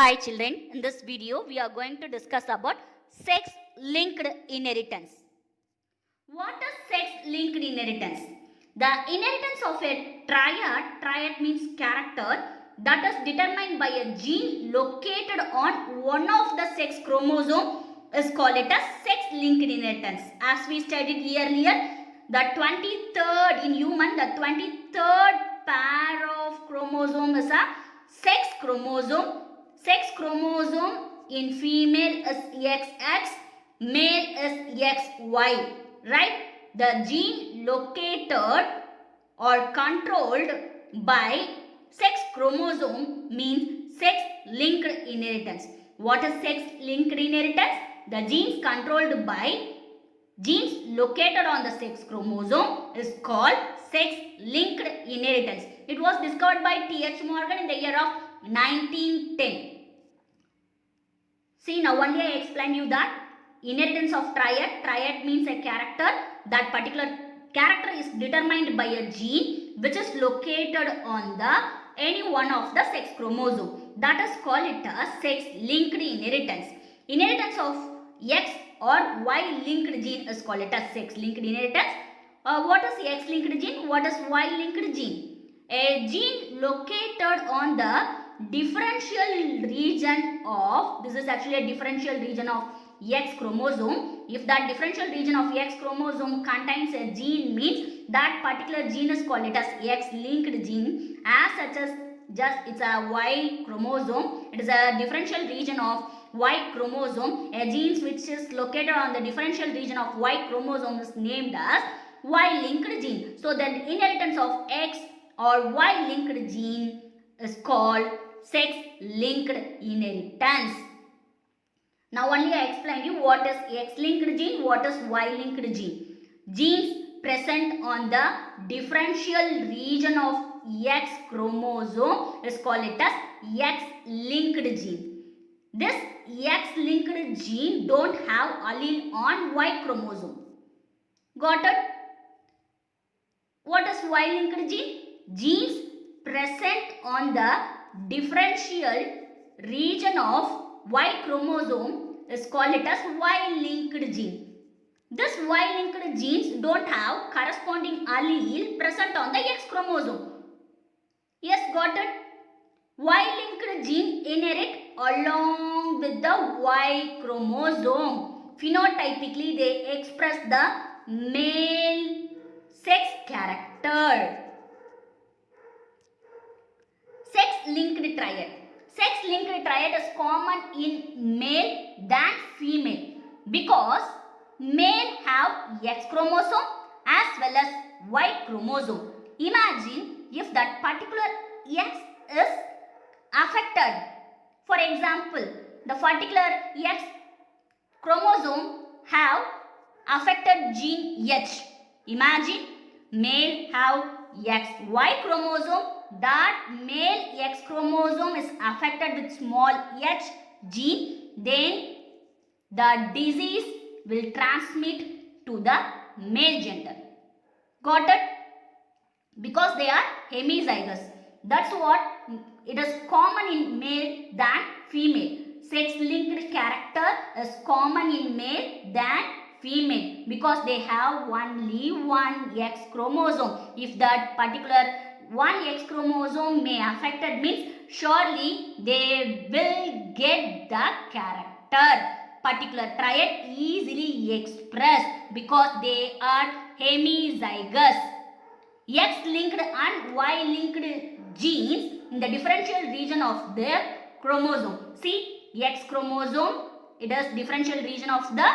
Hi children, in this video we are going to discuss about sex linked inheritance. What is sex linked inheritance? The inheritance of a triad means character that is determined by a gene located on one of the sex chromosome is called it as sex linked inheritance. As we studied earlier, the 23rd in human, the 23rd pair of chromosome is a sex chromosome. Sex chromosome in female is XX, male is XY, right? The gene located or controlled by sex chromosome means sex linked inheritance. What is sex linked inheritance? The genes controlled by genes located on the sex chromosome is called sex linked inheritance. It was discovered by T.H. Morgan in the year of 1910. See, now only I explained you that inheritance of triad. Triad means a character. That particular character is determined by a gene which is located on the any one of the sex chromosome. That is called it as sex linked inheritance. Inheritance of X or Y linked gene is called it as sex linked inheritance. What is X linked gene? What is Y linked gene? A gene located on the differential region of, this is actually a differential region of X chromosome. If that differential region of X chromosome contains a gene, means that particular gene is called it as X linked gene. As such as just it's a Y chromosome, it is a differential region of Y chromosome. A gene which is located on the differential region of Y chromosome is named as Y linked gene. So the inheritance of X or Y linked gene is called sex linked inheritance. Now only I explained you what is X linked gene, what is Y linked gene. Genes present on the differential region of X chromosome is called it as X linked gene. This X linked gene don't have allele on Y chromosome. Got it? What is Y linked gene? Genes present on the differential region of Y chromosome is called it as Y linked gene. This Y linked genes don't have corresponding allele present on the X chromosome. Yes, got it? Y linked gene inherit along with the Y chromosome. Phenotypically, they express the male sex character. Sex linked triad. Sex linked triad is common in male than female because male have X chromosome as well as Y chromosome. Imagine if that particular X is affected. For example, the particular X chromosome have affected gene H. Imagine male have XY chromosome. That male X chromosome is affected with small h gene, then the disease will transmit to the male gender. Got it? Because they are hemizygous. That's what it is common in male than female. Sex linked character is common in male than female because they have only one X chromosome. If that particular one X chromosome may affected means surely they will get the character. Particular triad easily expressed because they are hemizygous. X linked and Y linked genes in the differential region of their chromosome. See, X chromosome, it is differential region of the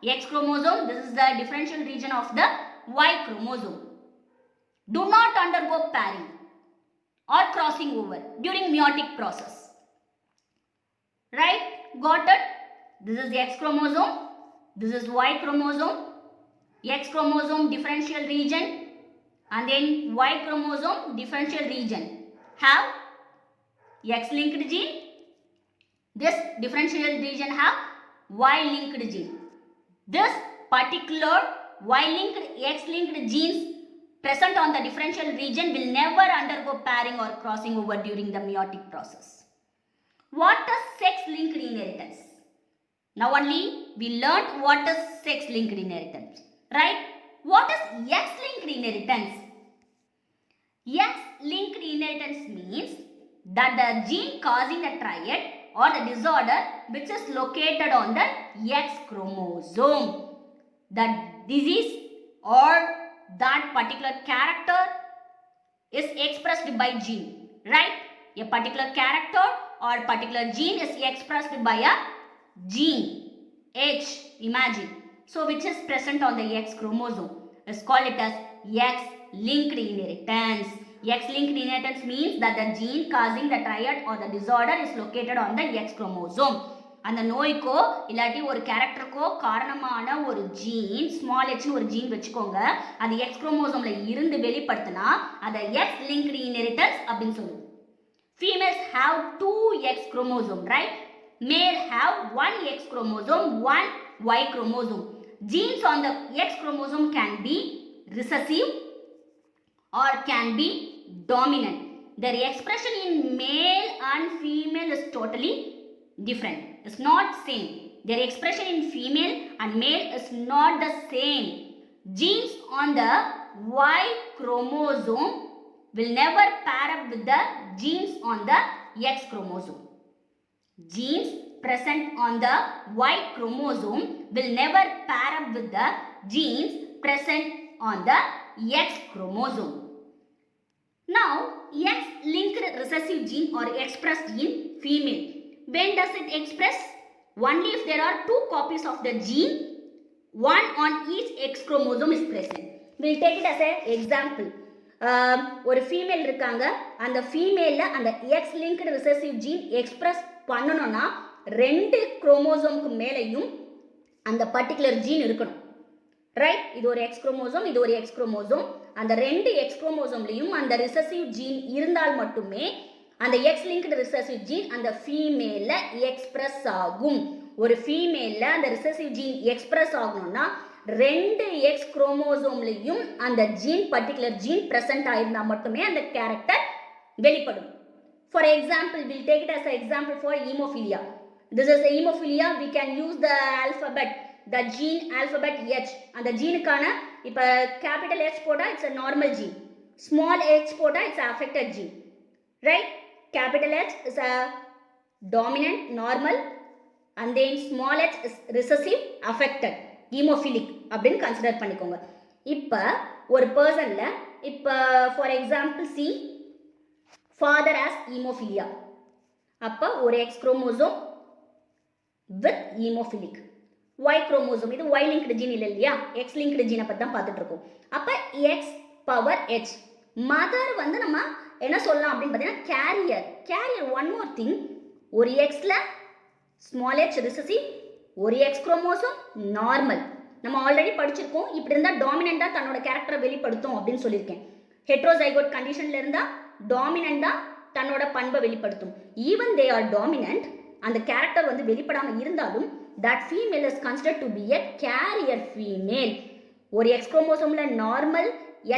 X chromosome. This is the differential region of the Y chromosome. Do not undergo pairing or crossing over during meiotic process. Right? Got it? This is X chromosome. This is Y chromosome. X chromosome differential region and then Y chromosome differential region have X linked gene. This differential region have Y linked gene. This particular Y linked X linked genes present on the differential region will never undergo pairing or crossing over during the meiotic process. What is sex-linked inheritance? Now only we learned what is sex-linked inheritance, right? What is X-linked inheritance? X-linked inheritance means that the gene causing the triad or the disorder which is located on the X chromosome. The disease or that particular character is expressed by gene, right? A particular character or particular gene is expressed by a gene, H, imagine. So which is present on the X chromosome. Let's call it as X-linked inheritance. X-linked inheritance means that the gene causing the triad or the disorder is located on the X chromosome. அந்த நோய்க்கோ இல்லாட்டி ஒரு கேரக்டருக்கோ காரணமான ஒரு gene small எச்னு ஒரு gene வச்சுக்கோங்க, அது X குரோமோசோம்ல இருந்து வெளிப்படுத்தினா அதை எக்ஸ் லிங்க்டு இன்ஹெரிட்டன்ஸ் அப்படின்னு சொல்லுவோம். Females have 2 X chromosome, right? Male have 1 X chromosome, 1 Y chromosome. Genes on the X chromosome can be recessive or can be dominant. Their expression in male and female is totally different. It's not same. Their expression in female and male is not the same. Genes on the Y chromosome will never pair up with the genes on the X chromosome. Genes present on the Y chromosome will never pair up with the genes present on the X chromosome. Now, X-linked recessive gene or expressed in female. When does it express? Only if there are 2 copies of the gene, one on each X chromosome is present. We'll take it as an example. ஒரு female இருக்காங்க, அந்த ஃபீமேலில் அந்த X linked recessive gene express பண்ணணும்னா 2 குரோமோசோமுக்கு மேலேயும் அந்த particular gene இருக்கணும், right? இது ஒரு எக்ஸ் குரோமோசோம், இது ஒரு எக்ஸ் குரோமோசோம். அந்த 2 எக்ஸ் குரோமோசோம்லையும் அந்த ரிசசிவ் ஜீன் இருந்தால் மட்டுமே அந்த எக்ஸ் லிங்க்டு ரிசசிவ் ஜீன் அந்த ஃபீமேலில் எக்ஸ்பிரஸ் ஆகும். ஒரு ஃபீமேலில் அந்த ரிசசிவ் ஜீன் எக்ஸ்பிரஸ் ஆகணும்னா 2 எக்ஸ் குரோமோசோம்லையும் அந்த ஜீன் பர்டிகுலர் ஜீன் பிரசன்ட் ஆயிருந்தால் மட்டுமே அந்த கேரக்டர் வெளிப்படும். For example, will take it as example for hemophilia. This is hemophilia. We can use the alphabet, the gene alphabet H. அந்த ஜீனுக்கான இப்போ கேபிட்டல் H போட்டால் it's a normal gene, small H போட்டால் it's affected gene, right? Capital H is a dominant normal and then small h is recessive affected hemophilic அப்படின்னு consider பண்ணிக்கோங்க. இப்போ ஒரு பர்சன்ல இப்போ for example see father has hemophilia. அப்போ ஒரு X chromosome with hemophilic, Y chromosome, இது Y linked gene இல்லை இல்லையா, எக்ஸ் லிங்க்டு ஜீனை பற்றி தான் பார்த்துட்டு இருக்கோம். அப்போ எக்ஸ் பவர் H. மதர் வந்து நம்ம என்ன சொல்லலாம் அப்படின்னு பார்த்தீங்கன்னா carrier. Carrier one more thing, ஒரு எக்ஸில் ஸ்மால் H ரிசசிவ், ஒரு எக்ஸ் குரோமோசோம் நார்மல். நம்ம ஆல்ரெடி படிச்சிருக்கோம், இப்படி இருந்தால் டாமினண்டாக தன்னோட கேரக்டரை வெளிப்படுத்தும் அப்படின்னு சொல்லியிருக்கேன். ஹெட்ரோசைகோட் கண்டிஷனில் இருந்தால் டாமினண்டாக தன்னோட பண்பை வெளிப்படுத்தும். ஈவன் தே ஆர் டாமினன்ட், அந்த கேரக்டர் வந்து வெளிப்படாமல் இருந்தாலும் that female is considered to be a carrier female. ஒரு எக்ஸ் குரோமோசோமில் நார்மல்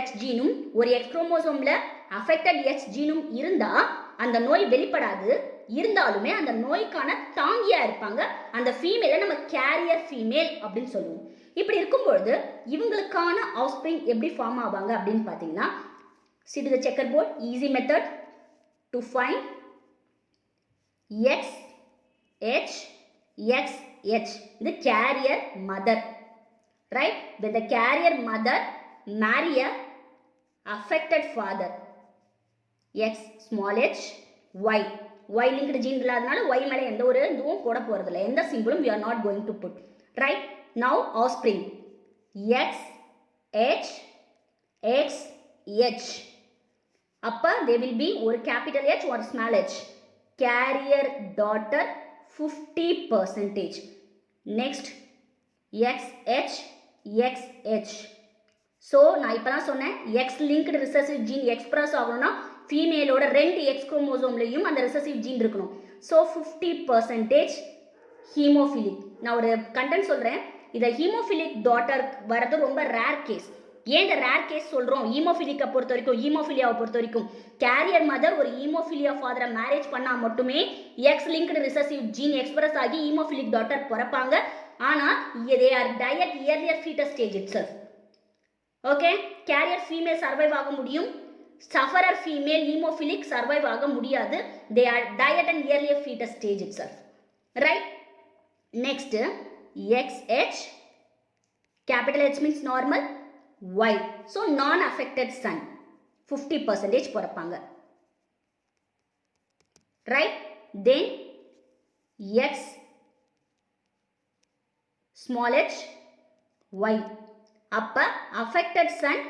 H ஜீனும் ஒரு எக்ஸ் குரோமோசோமில் அஃபெக்டட் H ஜீனும் இருந்தால் அந்த நோய் வெளிப்படாது. இருந்தாலுமே அந்த நோய்க்கான தாங்கியாக இருப்பாங்க. அந்த ஃபீமேலை நம்ம கேரியர் ஃபீமேல் அப்படின்னு சொல்லுவோம். இப்படி இருக்கும்பொழுது இவங்களுக்கான ஆஃப்ஸ்பிரிங் எப்படி ஃபார்ம் ஆவாங்க அப்படின்னு பார்த்தீங்கன்னா, see to the checkerboard, easy method to find X, H, X, H. The carrier mother, right? When the carrier mother marry a affected father, X, small h, Y. Y linked gene இல்லாதனால Y மேலே எந்த ஒரு இதுவும் போட போகிறதில்ல, எந்த சிம்பிளும் we are not going to put, right? Now offspring X, H, X, H. அப்போ they will be ஒரு capital H or small h. Carrier daughter 50%. Next X, H, X, H. So நான் இப்போ தான் சொன்னேன், X linked recessive gene express ஆகணும்னா ஃபீமேலோட 2 X குரோமோசோம்லையும் அந்த ரிசசிவ் ஜீன் இருக்கணும். So 50% hemophilic. நான் ஒரு கண்டென்ட் சொல்கிறேன், இதை ஹீமோஃபிலிக் டாட்டர் வரது ரொம்ப ரேர் கேஸ். ஏன் இந்த ரேர் கேஸ் சொல்கிறோம்? ஈமோஃபிலிக்கை பொறுத்த வரைக்கும், ஈமோஃபிலியாவை பொறுத்த வரைக்கும் கேரியர் மதர் ஒரு ஈமோஃபிலியா ஃபாதரை மேரேஜ் பண்ணால் மட்டுமே X linked recessive gene express ஆகி ஈமோஃபிலிக் டாட்டர் பிறப்பாங்க. ஆனால் they are died earlier foetus stage itself. Okay, carrier female survive ஆக முடியும், சஃபரர் ஃபீமேல் ஈமோஃபிலிக் சர்வைவ் ஆக முடியாது. They are died and earlier foetus stage itself. Right. Next XH, capital H means normal, Y. So non-affected son 50% பிறப்பாங்க. Right? Then X small h, Y. அப்ப affected son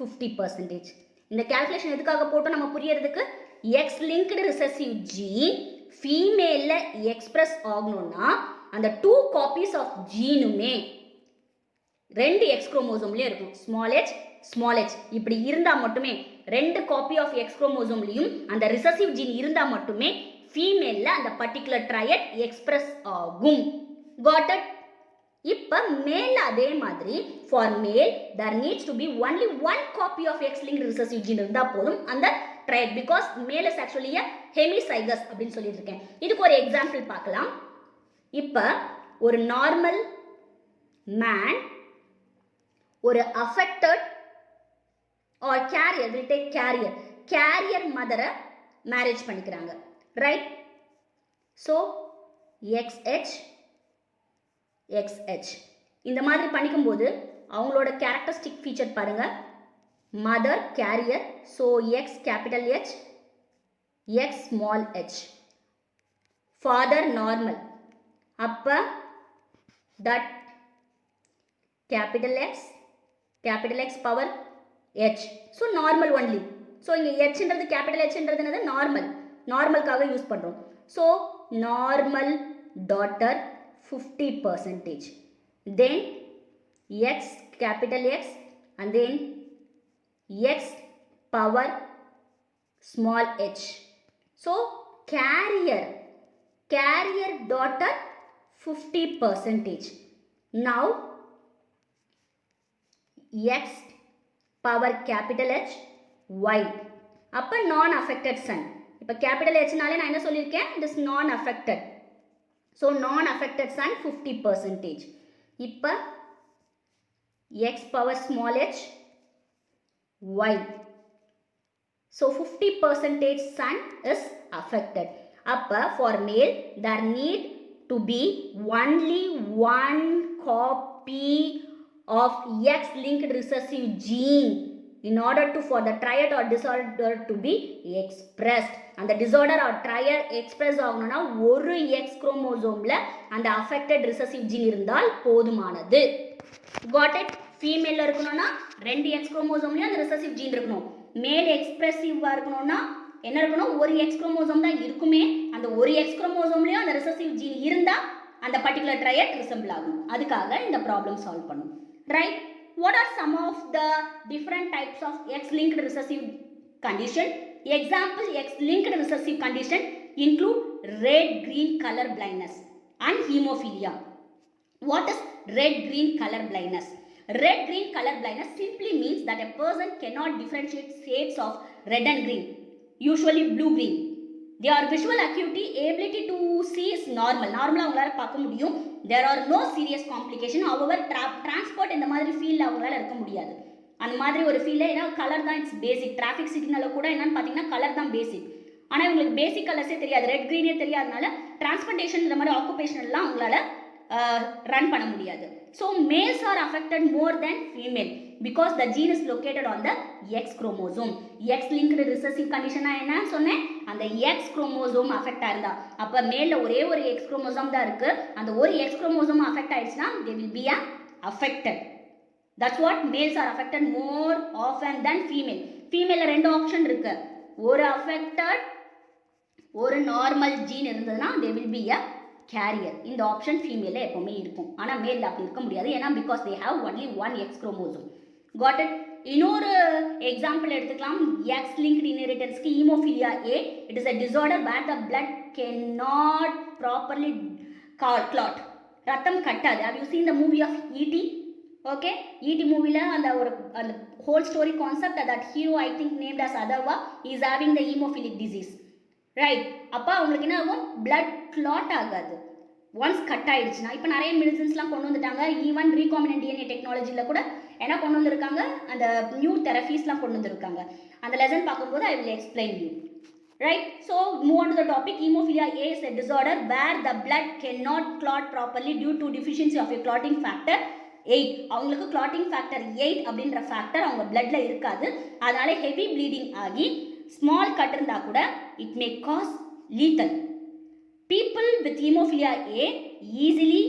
50%. இந்த calculation எதுக்காக போட்டோம் நம்ம புரியறதுக்கு? X linked recessive gene ஃபீமேல்ல express ஆகணும்னா அந்த 2 copies of ஜீனுமே 2 எக்ஸ் குரோமோசோம்லயும் இருக்கும். ஸ்மால் h இப்படி இருந்தா மட்டுமே 2 காப்பி ஆஃப் எக்ஸ் குரோமோசோம்லயும் அந்த ரிசசிவ் ஜீன் இருந்தா மட்டுமே ஃபீமேல்ல அந்த பர்டிகுலர் ட்ரையட் எக்ஸ்பிரஸ் ஆகும். Got it? இப்ப மேல் அதே மாதிரி ஃபார் மேல் there needs to be only 1 copy of X linked recessive gene இருந்தா போதும் அந்த ட்ரையட், because மேல் is actually a hemizygous அப்படின்னு சொல்லிட்டு இருக்கேன். இதுக்கு ஒரு எக்ஸாம்பிள் பார்க்கலாம். இப்ப ஒரு நார்மல் மேன் ஒரு affected or carrier, will take carrier மதரை மேரேஜ் பண்ணிக்கிறாங்க. ரைட்? ஸோ XH இந்த மாதிரி பண்ணிக்கும்போது அவங்களோட கேரக்டரிஸ்டிக் ஃபீச்சர் பாருங்க. Mother carrier, so X capital H, X small h. Father normal, அப்ப that capital X power H, so normal only. So இங்கே Hன்றது கேபிட்டல் Hன்றது என்னது? நார்மலுக்காக யூஸ் பண்ணுறோம். So normal daughter 50%. Then X capital X and then X power small h. So carrier daughter 50%. Now X power capital H, Y. அப்ப non affected son. இப்ப capital H நாலே நான் என்ன சொல்லியிருக்கேன்? It is non affected. So non affected son 50%. இப்ப X power small h, Y. So 50% son is affected. அப்ப for male there need to be only 1 copy of X linked recessive gene in order to for the triad or disorder to be expressed. அந்த disorder or triad express ஆகணும்னா ஒரு X குரோமோசோம்ல அந்த affected recessive gene இருந்தால் போதுமானது. Got it? ஃபீமேல்ல இருக்கணும்னா 2 X குரோமோசோம்லயும் அந்த recessive gene இருக்கணும். மேல் எக்ஸ்பிரசிவா இருக்கணும்னா என்ன இருக்கணும்? ஒரு X குரோமோசோம் தான் இருக்குமே. அந்த ஒரு X குரோமோசோம்லயும் அந்த recessive gene இருந்தா அந்த பர்టిక్యులர் triad ரிசம்பிள் ஆகும். அதுக்காக இந்த ப்ராப்ளம் சால்வ் பண்ணும். Right? What are some of the different types of X-linked recessive condition? Example, X-linked recessive condition include red-green color blindness and hemophilia. What is red-green color blindness? Red-green color blindness simply means that a person cannot differentiate shades of red and green, usually blue-green. Their visual acuity ability to see is normal. Normal அவங்களால பார்க்க முடியும். There are no serious complication. However, transport இந்த மாதிரி ஃபீல்ல அவங்களால இருக்க முடியாது. அந்த மாதிரி ஒரு ஃபீல்ல ஏன்னா கலர் தான் இட்ஸ் பேசிக். டிராஃபிக் சிக்னல்ல கூட என்னன்னு பார்த்தீங்கன்னா கலர் தான் பேசிக். ஆனால் இவங்களுக்கு பேசிக் கலர்ஸே தெரியாது, ரெட் க்ரீனே தெரியாதனால டிரான்ஸ்போர்ட்டேஷன் இந்த மாதிரி ஆக்குபேஷன் எல்லாம் அவங்களால ரன் பண்ண முடியாது. So males R affected more then female because the gene is located on the X chromosome. X linked recessive condition என்ன சொன்னேன்? அந்த X chromosome affect ஆயிருந்தா அப்ப மேல்ல ஒரே ஒரு X chromosome தான் இருக்கு. அந்த ஒரு X chromosome affect ஆயிடுச்சுனா they will be affected. That's what males are affected more often than female. Female ரெண்டு ஆப்ஷன் இருக்கு. ஒரு affected ஒரு நார்மல் ஜீன் இருந்ததுன்னா they will be a carrier. இந்த ஆப்ஷன் ஃபீமேல்ல எப்பவுமே இருக்கும். ஆனா மேல்ல அப்படி இருக்க முடியாது. ஏன்னா because they have only one X chromosome. Got it? இன்னொரு எக்ஸாம்பிள் எடுத்துக்கலாம். X linked inheritance க்கு haemophilia A. It is a disorder where the blood cannot properly clot. ரத்தம் கட்டாது. Have you seen the movie of E.T.? Okay, ET மூவில அந்த ஒரு அந்த whole story concept that hero I think named as Atharva is having the hemophilic disease, right? அப்போ அவங்களுக்கு என்ன ஆகும், பிளட் கிளாட் ஆகாது ஒன்ஸ் கட் ஆயிடுச்சுன்னா. இப்போ நிறைய மெடிசின்ஸ்லாம் கொண்டு வந்துட்டாங்க, ஈவன் ரீகாம்பினன்ட் டிஎன்ஏ டெக்னாலஜியில் கூட என்ன கொண்டு வந்திருக்காங்க, அந்த நியூ தெரபீஸ்லாம் கொண்டு வந்திருக்காங்க. அந்த லெசன் பார்க்கும்போது I will explain you, right? So move on to the topic. Hemophilia A is a disorder where the blood cannot clot properly due to deficiency of a clotting factor 8. அவங்களுக்கு clotting factor 8 அப்படின்ற factor அவங்க bloodல இருக்காது. அதனால heavy bleeding ஆகி small cut இருந்தா கூட it may cause lethal. People with hemophilia A easily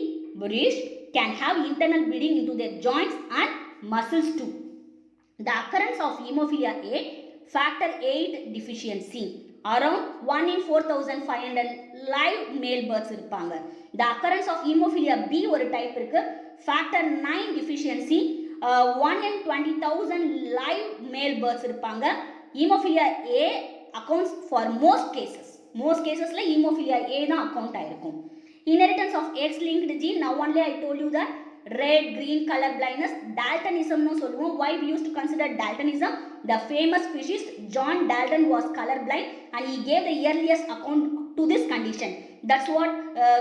bruised can have internal bleeding into their joints and muscles too. The occurrence of hemophilia A factor 8 deficiency around 1 in 4,500 live male births இருப்பாங்க. The occurrence of hemophilia B ஒரு type இருக்கு, factor 9 deficiency 1 in 20,000 live male births இருப்பாங்க. hemophilia A accounts for most casesல hemophilia A தான் account ஆயிருக்கும். Inheritance of X-linked gene, now only I told you that red green color blindness, daltonism னு சொல்லுவோம். Why we used to consider daltonism? The famous physicist John Dalton was colorblind and he gave the earliest account to this condition. That's what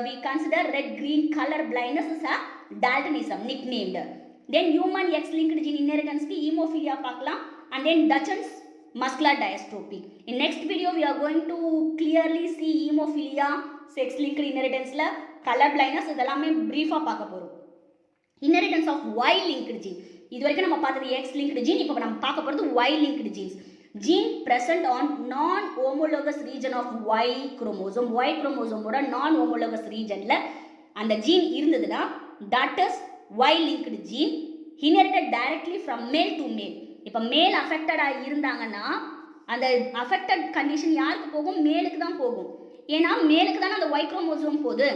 we consider red green color blindness is a daltonism nicknamed. Then human X-linked gene inheritance ki hemophilia பார்க்கலாம், and then Duchenne's muscular dystrophy. In next video we are going to clearly see hemophilia, sex-linked inheritanceல color blindness இதெல்லாமே பிரீஃபா பார்க்க போறோம். Inheritance of Y-linked gene, இது வரைக்கும் நம்ம பார்த்தது X-linked gene, இப்போ நம்ம பார்க்க போகிறது Y-linked genes. Gene present on non-homologous region of Y chromosome. Y chromosome ஓட non-homologous regionல அந்த gene இருந்ததுன்னா that is Y-linked gene, inherited directly from male to male. இப்போ மேல் அஃபெக்டடாக இருந்தாங்கன்னா அந்த அஃபெக்டட் கண்டிஷன் யாருக்கு போகும், மேலுக்கு தான் போகும். ஏன்னா மேலுக்கு தானே அந்த Y chromosome போகுது,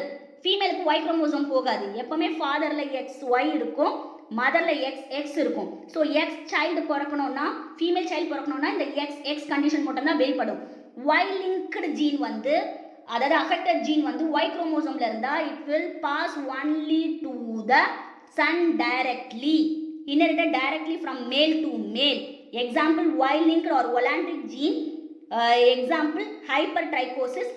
ஃபீமேலுக்கு Y chromosome போகாது. எப்பவுமே ஃபாதரில் XY இருக்கும், மதரில் XX இருக்கும். ஸோ எக்ஸ் சைல்டு பிறக்கணும்னா, ஃபீமேல் சைல்டு பிறக்கணும்னா இந்த எக்ஸ் கண்டிஷன் மட்டும்தான் வெளிப்படும். Y-linked ஜீன் வந்து, அதாவது அஃபெக்டட் ஜீன் வந்து Y குரோமோசோமில் இருந்தால் it will pass only to the son directly, inherited directly from male to male. Example Y-linked or Volantric gene, example hypertrichosis,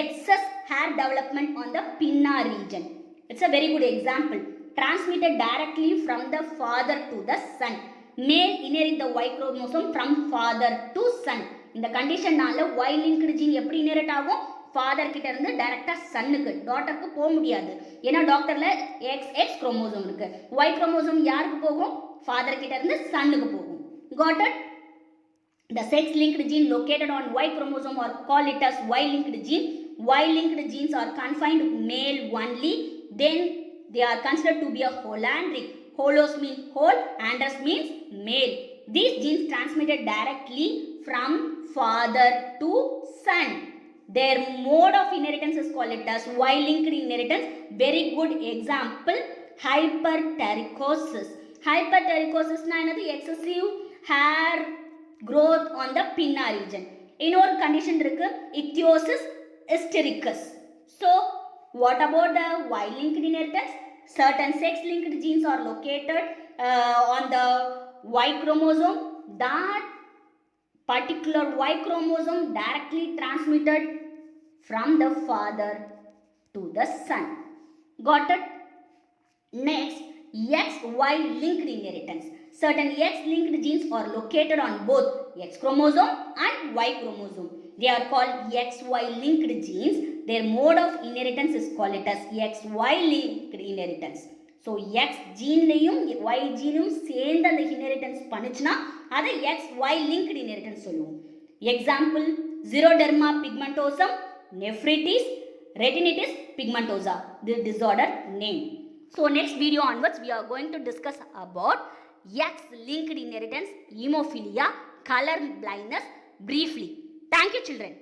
excess hair development on the pinna region. It's a very good example. Transmitted directly from the father to the son. Male inherit the Y chromosome from father to son. இந்த கண்டிஷன்னால Y-linked gene எப்படி inherit ஆகும், father கிட்ட இருந்து டைரக்டா சன்னுக்கு, டாட்டருக்கு போக முடியாது. ஏன்னா டாக்டர்ல XX chromosome இருக்கு. Y குரோமோசோம் யாருக்கு போகும், ஃபாதர் கிட்ட இருந்து சன்னுக்கு போகும். Got it? The sex-linked gene located on Y chromosome are called it as Y-linked gene. Y-linked genes are confined to male only. Then they are considered to be a holandric. Holos means whole, andros means male. These genes transmitted directly from father to son. Their mode of inheritance is called it as Y-linked inheritance. Very good example, hypertrichosis. Hypertrichosis na enadhu, excessive hair growth on the pinna region. Innoru condition irukku, ichthyosis hystericus. So what about the Y-linked inheritance? Certain sex-linked genes are located on the Y chromosome. That particular Y chromosome directly transmitted from the father to the son. Got it? Next, XY linked inheritance. Certain X-linked genes are located on both X chromosome and Y chromosome. They are called XY linked genes. Their mode of inheritance is called it as XY linked inheritance. So X gene லையும் Y ஜீனும் சேர்ந்து அந்த inheritance பண்ணுச்சுன்னா அதை XY linked inheritance சொல்லுவோம். Example, xeroderma pigmentosum, nephritis, retinitis pigmentosa, this disorder name. So next video onwards we are going to discuss about X-linked inheritance, hemophilia, color blindness briefly. Thank you children.